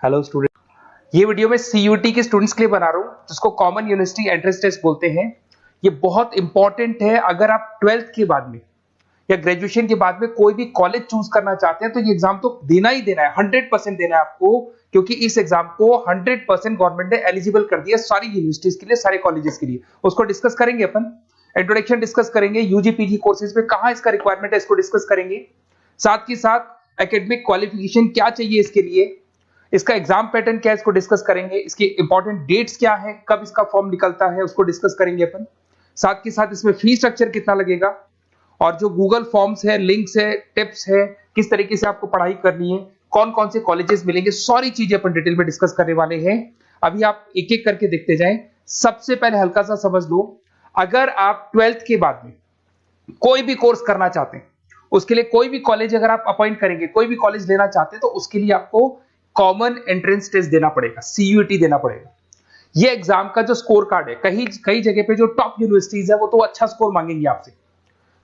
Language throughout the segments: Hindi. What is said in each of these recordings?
हेलो स्टूडेंट, ये वीडियो मैं सीयूटी के स्टूडेंट्स के लिए बना रहा हूँ जिसको कॉमन यूनिवर्सिटी एंट्रेंस टेस्ट बोलते हैं। ये बहुत इंपॉर्टेंट है। अगर आप 12th के बाद में या ग्रेजुएशन के बाद में कोई भी कॉलेज चूज करना चाहते हैं तो ये एग्जाम तो देना ही देना है, 100% देना है आपको, क्योंकि इस एग्जाम को 100% गवर्नमेंट ने एलिजिबल कर दिया सारी यूनिवर्सिटीज के लिए, सारे कॉलेजेस के लिए। उसको डिस्कस करेंगे अपन, इंट्रोडक्शन डिस्कस करेंगे, यूजी पीजी कोर्सेज में कहाँ इसका रिक्वायरमेंट है इसको डिस्कस करेंगे। साथ ही साथ एकेडमिक क्वालिफिकेशन क्या चाहिए इसके लिए, इसका एग्जाम पैटर्न क्या है इसको डिस्कस करेंगे, इसके इंपॉर्टेंट डेट्स क्या है, कब इसका फॉर्म निकलता है उसको डिस्कस करेंगे अपन। साथ के साथ इसमें फी स्ट्रक्चर कितना लगेगा और जो गूगल फॉर्म्स है, लिंक्स है, टिप्स है, किस तरीके से आपको पढ़ाई करनी है, कौन कौन से कॉलेजेस मिलेंगे, सारी चीजें अपन डिटेल में डिस्कस करने वाले हैं। अभी आप एक एक करके देखते जाएं। सबसे पहले हल्का सा समझ लो, अगर आप 12th के बाद में कोई भी कोर्स करना चाहते हैं, उसके लिए कोई भी कॉलेज अगर आप अपॉइंट करेंगे, कोई भी कॉलेज लेना चाहते हैं तो उसके लिए आपको कॉमन एंट्रेंस टेस्ट देना पड़ेगा, सीयूटी देना पड़ेगा। ये एग्जाम का जो स्कोर कार्ड है, कई जगह पे जो टॉप यूनिवर्सिटीज है वो तो अच्छा स्कोर मांगेंगे आपसे,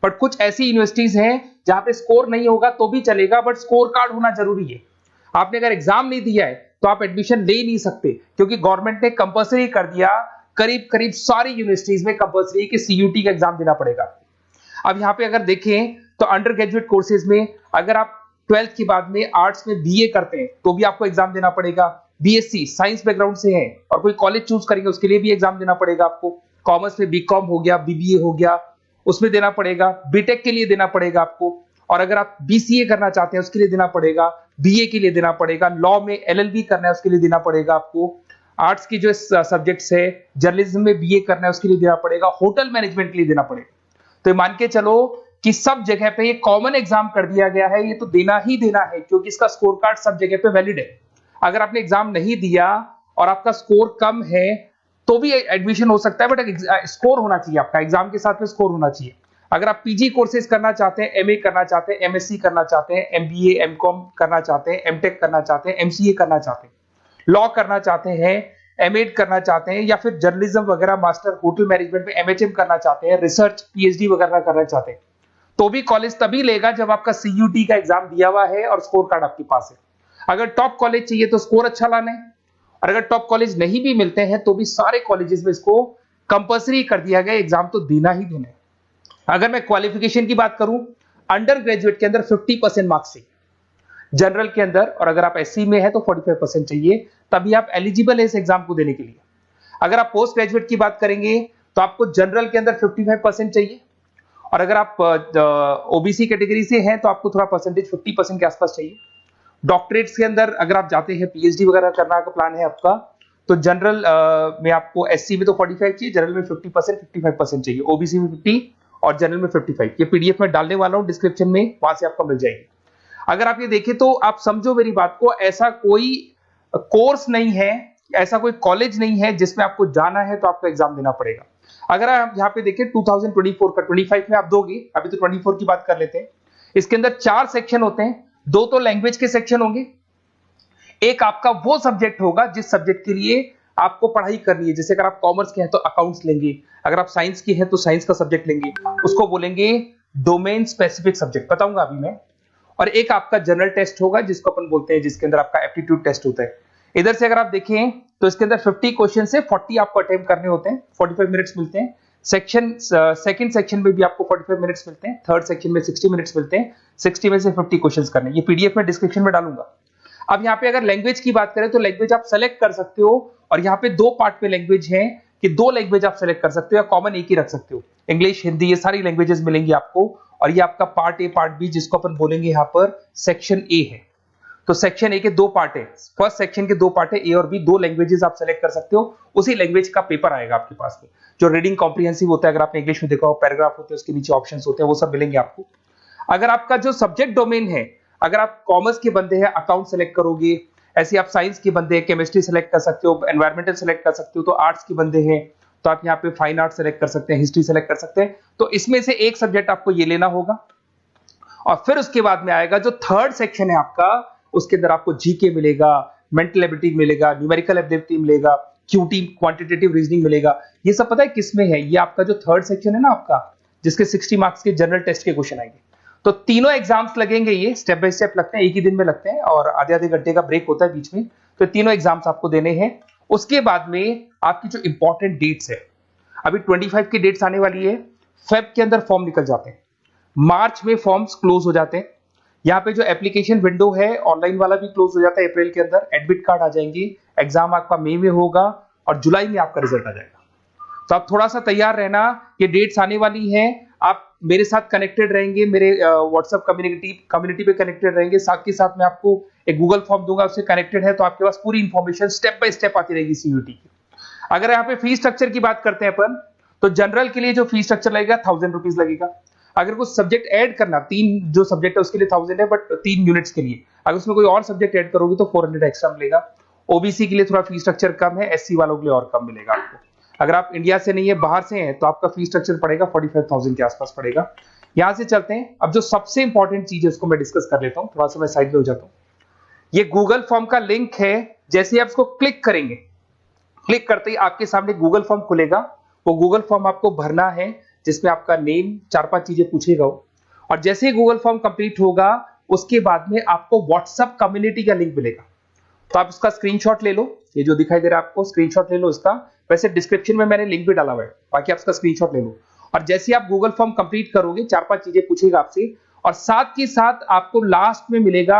बट कुछ ऐसी यूनिवर्सिटीज हैं जहां पे स्कोर नहीं होगा तो भी चलेगा, बट स्कोर कार्ड होना जरूरी है। आपने अगर एग्जाम नहीं दिया है तो आप एडमिशन ले नहीं सकते, क्योंकि गवर्नमेंट ने कंपल्सरी कर दिया, करीब करीब सारी यूनिवर्सिटीज में कंपल्सरी कि सीयूटी का एग्जाम देना पड़ेगा। अब यहां पे अगर देखें तो अंडर ग्रेजुएट कोर्सेज में अगर आप 12th के बाद में आर्ट्स में बीए करते हैं तो भी आपको एग्जाम देना पड़ेगा। बीएससी साइंस बैकग्राउंड से है और कोई कॉलेज चूज करेंगे उसके लिए भी एग्जाम देना पड़ेगा आपको। कॉमर्स में बीकॉम हो गया, बीबीए हो गया, उसमें देना पड़ेगा। बीटेक के लिए देना पड़ेगा आपको, और अगर आप बीसीए करना चाहते हैं उसके लिए देना पड़ेगा, बीए के लिए देना पड़ेगा, लॉ में एलएलबी करना है उसके लिए देना पड़ेगा आपको, आर्ट्स की जो सब्जेक्ट्स है, जर्नलिज्म में बीए करना है उसके लिए देना पड़ेगा, होटल मैनेजमेंट के लिए देना पड़ेगा। तो मान के चलो कि सब जगह पे ये कॉमन एग्जाम कर दिया गया है, ये तो देना ही देना है, क्योंकि इसका स्कोर कार्ड सब जगह पे वैलिड है। अगर आपने एग्जाम नहीं दिया और आपका स्कोर कम है तो भी एडमिशन हो सकता है, बट स्कोर होना चाहिए आपका, एग्जाम के साथ में स्कोर होना चाहिए। अगर आप पीजी कोर्सेज करना चाहते हैं, एमए करना चाहते हैं, एमएससी करना चाहते हैं, एमबीए एमकॉम करना चाहते हैं, एमटेक करना चाहते हैं, एमसीए करना चाहते हैं, लॉ करना चाहते हैं, एमएड करना चाहते हैं, या फिर जर्नलिज्म वगैरह, मास्टर होटल मैनेजमेंट में एमएचएम करना चाहते हैं, रिसर्च पीएचडी वगैरह करना चाहते हैं, तो भी कॉलेज तभी लेगा जब आपका सीयूटी का एग्जाम दिया हुआ है और स्कोर कार्ड आपके पास है। अगर टॉप कॉलेज चाहिए तो स्कोर अच्छा लाना है, और अगर टॉप कॉलेज नहीं भी मिलते हैं तो भी सारे कॉलेजेस में इसको कंपल्सरी कर दिया गया, एग्जाम तो देना ही देना है। अगर मैं क्वालिफिकेशन की बात करूं, अंडर ग्रेजुएट के अंदर 50% मार्क्स चाहिए जनरल के अंदर, और अगर आप एससी में है तो 45% चाहिए, तभी आप एलिजिबल है इस एग्जाम को देने के लिए। अगर आप पोस्ट ग्रेजुएट की बात करेंगे तो आपको जनरल के अंदर 55% चाहिए, और अगर आप ओबीसी कैटेगरी से हैं तो आपको थोड़ा परसेंटेज 50% के आसपास चाहिए। डॉक्टरेट्स के अंदर अगर आप जाते हैं, पीएचडी वगैरह करना का प्लान है आपका, तो जनरल में आपको एससी में तो 45 चाहिए, जनरल में 50%, 55% चाहिए, ओबीसी में 50 और जनरल में 55। ये पीडीएफ में डालने वाला हूं डिस्क्रिप्शन में, वहां से आपको मिल जाएगी। अगर आप ये देखें तो आप समझो मेरी बात को, ऐसा कोई कोर्स नहीं है, ऐसा कोई कॉलेज नहीं है जिसमें आपको जाना है तो आपको एग्जाम देना पड़ेगा। अगर आप यहाँ पे देखें 2024 का 25 में आप दोगे, अभी तो 24 की बात कर लेते हैं। इसके अंदर 4 सेक्शन होते हैं, 2 तो लैंग्वेज के सेक्शन होंगे, एक आपका वो सब्जेक्ट होगा जिस सब्जेक्ट के लिए आपको पढ़ाई करनी है। जैसे अगर आप कॉमर्स के हैं तो अकाउंट्स लेंगे, अगर आप साइंस के हैं तो साइंस का सब्जेक्ट लेंगे, उसको बोलेंगे डोमेन स्पेसिफिक सब्जेक्ट, बताऊंगा अभी मैं। और एक आपका जनरल टेस्ट होगा जिसको अपन बोलते हैं, जिसके अंदर आपका एप्टीट्यूड टेस्ट होता है। इधर से अगर आप देखें तो इसके अंदर 50 क्वेश्चन से 40 आपको अटेम्प्ट करने होते हैं, 45 मिनट्स मिलते हैं। सेकंड सेक्शन में भी आपको 45 मिनट्स मिलते हैं, थर्ड सेक्शन में 60 मिनट्स मिलते हैं, 60 में से 50 क्वेश्चंस करने। ये पीडीएफ में डिस्क्रिप्शन में डालूंगा। अब यहाँ पे अगर लैंग्वेज की बात करें तो लैंग्वेज आप सेलेक्ट कर सकते हो, और यहाँ पे 2 पार्ट में लैंग्वेज है कि 2 लैंग्वेज आप सेलेक्ट कर सकते हो, या कॉमन एक ही रख सकते हो। इंग्लिश, हिंदी, ये सारी लैंग्वेजेस मिलेंगी आपको, और ये आपका पार्ट ए पार्ट बी जिसको अपन बोलेंगे यहाँ पर सेक्शन ए है। तो सेक्शन ए के 2 पार्ट है, फर्स्ट सेक्शन के 2 पार्ट है, ए और बी, 2 लैंग्वेजेस आप सेलेक्ट कर सकते हो। उसी लैंग्वेज का पेपर आएगा आपके पास में, जो रीडिंग कॉम्प्रिहेंसिव होता है, अगर आपने इंग्लिश में देखा हो, पैराग्राफ होते हैं, उसके नीचे ऑप्शंस होते हैं, वो सब मिलेंगे आपको। अगर आपका जो सब्जेक्ट डोमेन है, अगर आप कॉमर्स के बंदे हैं अकाउंट सेलेक्ट करोगे, ऐसे आप साइंस के बंदे हैं केमिस्ट्री सेलेक्ट कर सकते हो, एनवायरमेंटल सेलेक्ट कर सकते हो, तो आर्ट्स के बंदे हैं तो आप यहाँ पे फाइन आर्ट सेलेक्ट कर सकते हैं, हिस्ट्री सेलेक्ट कर सकते हैं। तो इसमें से एक सब्जेक्ट आपको ये लेना होगा, और फिर उसके बाद में आएगा जो थर्ड सेक्शन है आपका, उसके अंदर आपको जीके मिलेगा, मेंटल एबिलिटी मिलेगा, न्यूमेरिकल एबिलिटी मिलेगा, क्यूटी क्वांटिटेटिव रीजनिंग मिलेगा। ये सब पता है किसमें है? ये आपका जो थर्ड सेक्शन है ना आपका, जिसके 60 मार्क्स के जनरल टेस्ट के क्वेश्चन आएंगे। तो तीनों एग्जाम्स लगेंगे, ये स्टेप बाय स्टेप लगते हैं, एक ही दिन में लगते हैं, और आधे आधे घंटे का ब्रेक होता है बीच में। तो तीनों एग्जाम्स आपको देने हैं। उसके बाद में आपकी जो इंपॉर्टेंट डेट्स है, अभी 25 की डेट्स आने वाली है, फेब के अंदर फॉर्म निकल जाते हैं, मार्च में फॉर्म्स क्लोज हो जाते हैं। यहाँ पे जो एप्लीकेशन विंडो है ऑनलाइन वाला भी क्लोज हो जाता है अप्रैल के अंदर, एडमिट कार्ड आ जाएंगे, एग्जाम आपका मई में होगा और जुलाई में आपका रिजल्ट आ जाएगा। तो आप थोड़ा सा तैयार रहना, ये डेट्स आने वाली हैं, आप मेरे साथ कनेक्टेड रहेंगे, मेरे व्हाट्सएप कम्युनिटी पे कनेक्टेड रहेंगे, साथ के साथ मैं आपको एक गूगल फॉर्म दूंगा, उससे कनेक्टेड है तो आपके पास पूरी इंफॉर्मेशन स्टेप बाय स्टेप आती रहेगी सीयूटी की। अगर यहाँ पे फीस स्ट्रक्चर की बात करते हैं अपन, तो जनरल के लिए जो फीस स्ट्रक्चर लगेगा 1000 रुपीज लगेगा। अगर कुछ सब्जेक्ट ऐड करना, 3 जो सब्जेक्ट है उसके लिए 1000 है, बट 3 यूनिट्स के लिए अगर उसमें कोई और सब्जेक्ट ऐड करोगे तो 400 एक्स्ट्रा मिलेगा। ओबीसी के लिए थोड़ा फीस स्ट्रक्चर कम है, एससी वालों के लिए और कम मिलेगा आपको। अगर आप इंडिया से नहीं है, बाहर से हैं, तो आपका फीस स्ट्रक्चर पड़ेगा 45,000 के आसपास पड़ेगा। यहां से चलते हैं, अब जो सबसे इंपॉर्टेंट चीज है उसको मैं डिस्कस कर लेता हूं, थोड़ा सा मैं साइड में हो जाता हूं। ये गूगल फॉर्म का लिंक है, जैसे आप इसको क्लिक करेंगे, क्लिक करते ही आपके सामने गूगल फॉर्म खुलेगा। वो गूगल फॉर्म आपको भरना है, जिसमें आपका नेम, 4-5 चीजें पूछेगा वो। और जैसे ही गूगल फॉर्म कंप्लीट होगा, उसके बाद में आपको व्हाट्सएप कम्युनिटी का लिंक मिलेगा। तो आप इसका स्क्रीनशॉट ले लो, ये जो दिखाई दे रहा है आपको, स्क्रीनशॉट ले लो इसका। वैसे डिस्क्रिप्शन में मैंने लिंक भी डाला हुआ है, बाकी आप इसका स्क्रीनशॉट ले लो। और जैसे ही आप गूगल फॉर्म कंप्लीट करोगे, 4-5 चीजें पूछेगा आपसे, और साथ ही साथ आपको लास्ट में मिलेगा,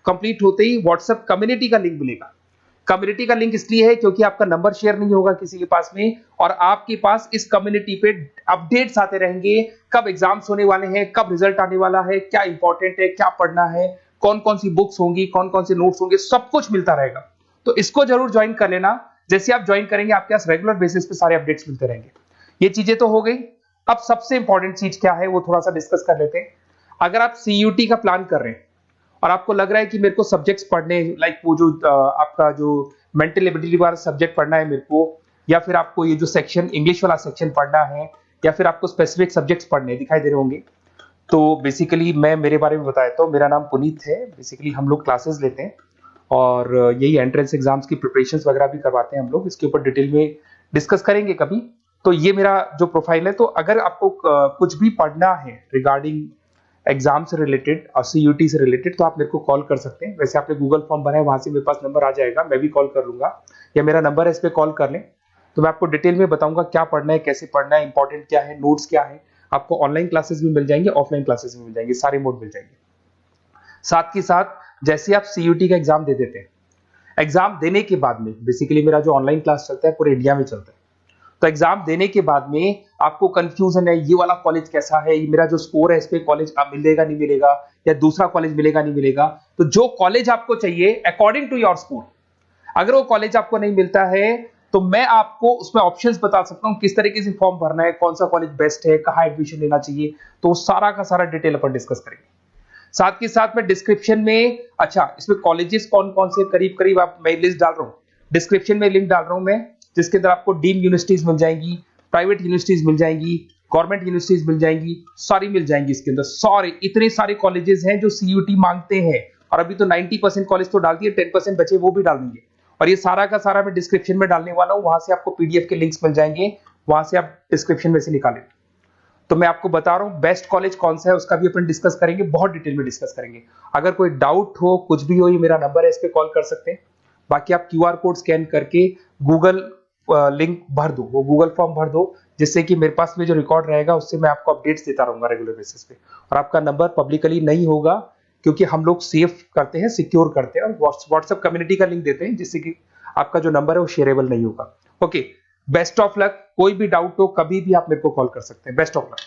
कंप्लीट होते ही व्हाट्सएप कम्युनिटी का लिंक मिलेगा। कम्युनिटी का लिंक इसलिए है क्योंकि आपका नंबर शेयर नहीं होगा किसी के पास में, और आपके पास इस कम्युनिटी पे अपडेट्स आते रहेंगे, कब एग्जाम्स होने वाले हैं, कब रिजल्ट आने वाला है, क्या इंपॉर्टेंट है, क्या पढ़ना है, कौन कौन सी बुक्स होंगी, कौन कौन से नोट्स होंगे, सब कुछ मिलता रहेगा। तो इसको जरूर ज्वाइन कर लेना। जैसे आप ज्वाइन करेंगे, आपके पास रेगुलर बेसिस पे सारे अपडेट्स मिलते रहेंगे। ये चीजें तो हो गई। अब सबसे इंपॉर्टेंट चीज क्या है वो थोड़ा सा डिस्कस कर लेते हैं। अगर आप सीयूटी का प्लान कर रहे हैं और आपको लग रहा है कि मेरे को सब्जेक्ट्स पढ़ने, लाइक वो जो आपका जो मेंटल एबिलिटी वाला सब्जेक्ट पढ़ना है मेरे को, या फिर आपको ये जो सेक्शन इंग्लिश वाला सेक्शन पढ़ना है, या फिर आपको स्पेसिफिक सब्जेक्ट्स पढ़ने दिखाई दे रहे होंगे, तो बेसिकली मैं मेरे बारे में बताया तो मेरा नाम पुनीत है। बेसिकली हम लोग क्लासेस लेते हैं और यही एंट्रेंस एग्जाम्स की प्रिपरेशंस वगैरह भी करवाते हैं हम लोग। इसके ऊपर डिटेल में डिस्कस करेंगे कभी। तो ये मेरा जो प्रोफाइल है। तो अगर आपको कुछ भी पढ़ना है रिगार्डिंग एग्जाम से रिलेटेड और सीयूटी से रिलेटेड, तो आप मेरे को कॉल कर सकते हैं। वैसे आपने गूगल फॉर्म भरा है, वहां से मेरे पास नंबर आ जाएगा, मैं भी कॉल कर लूंगा, या मेरा नंबर है, इस पर कॉल कर लें। तो मैं आपको डिटेल में बताऊंगा क्या पढ़ना है, कैसे पढ़ना है, इंपॉर्टेंट क्या है, नोट्स क्या है। आपको ऑनलाइन क्लासेस भी मिल जाएंगे, ऑफलाइन क्लासेस भी मिल जाएंगे, सारे मोड मिल जाएंगे। साथ ही साथ जैसे आप सीयूटी का एग्जाम दे देते हैं, एग्जाम देने के बाद में बेसिकली मेरा जो ऑनलाइन क्लास चलता है पूरे इंडिया में चलता है। तो एग्जाम देने के बाद में आपको कंफ्यूजन है, ये वाला कॉलेज कैसा है, ये मेरा जो स्कोर है इस पे कॉलेज मिलेगा नहीं मिलेगा, या दूसरा कॉलेज मिलेगा नहीं मिलेगा। तो जो कॉलेज आपको चाहिए अकॉर्डिंग टू योर स्कोर, अगर वो कॉलेज आपको नहीं मिलता है तो मैं आपको उसमें ऑप्शंस बता सकता हूं, किस तरीके से फॉर्म भरना है, कौन सा कॉलेज बेस्ट है, कहाँ एडमिशन लेना चाहिए। तो सारा का सारा डिटेल अपन डिस्कस करेंगे। साथ के साथ में डिस्क्रिप्शन में, अच्छा इसमें कॉलेजेस कौन कौन से करीब करीब आप, मैं लिस्ट डाल रहा हूँ, डिस्क्रिप्शन में लिंक डाल रहा हूं मैं, जिसके अंदर आपको डीम्ड यूनिवर्सिटीज मिल जाएंगी, प्राइवेट यूनिवर्सिटीज मिल जाएंगी, गवर्नमेंट यूनिवर्सिटीज मिल जाएंगी, सारी मिल जाएंगी इसके अंदर। सारे इतने सारे कॉलेजेस हैं जो सीयूटी मांगते हैं, और अभी तो 90% कॉलेज तो डाल दिए, 10% बचे वो भी डाल देंगे। और ये सारा का सारा मैं डिस्क्रिप्शन में डालने वाला हूं, वहां से आपको पीडीएफ के लिंक्स मिल जाएंगे, वहां से आप डिस्क्रिप्शन में से निकालें। तो मैं आपको बता रहा हूं बेस्ट कॉलेज कौन सा है, उसका भी अपन डिस्कस करेंगे, बहुत डिटेल में डिस्कस करेंगे। अगर कोई डाउट हो, कुछ भी हो, ये मेरा नंबर है, इस पे कॉल कर सकते हैं। बाकी आप क्यूआर कोड स्कैन करके गूगल लिंक भर दो, वो गूगल फॉर्म भर दो, जिससे कि मेरे पास में जो रिकॉर्ड रहेगा उससे मैं आपको अपडेट्स देता रहूंगा रेगुलर बेसिस पे। और आपका नंबर पब्लिकली नहीं होगा, क्योंकि हम लोग सेफ करते हैं, सिक्योर करते हैं, और व्हाट्सएप कम्युनिटी का लिंक देते हैं, जिससे कि आपका जो नंबर है वो शेयरेबल नहीं होगा। Okay, best of luck. कोई भी डाउट हो कभी भी आप मेरे को कॉल कर सकते हैं। Best of luck.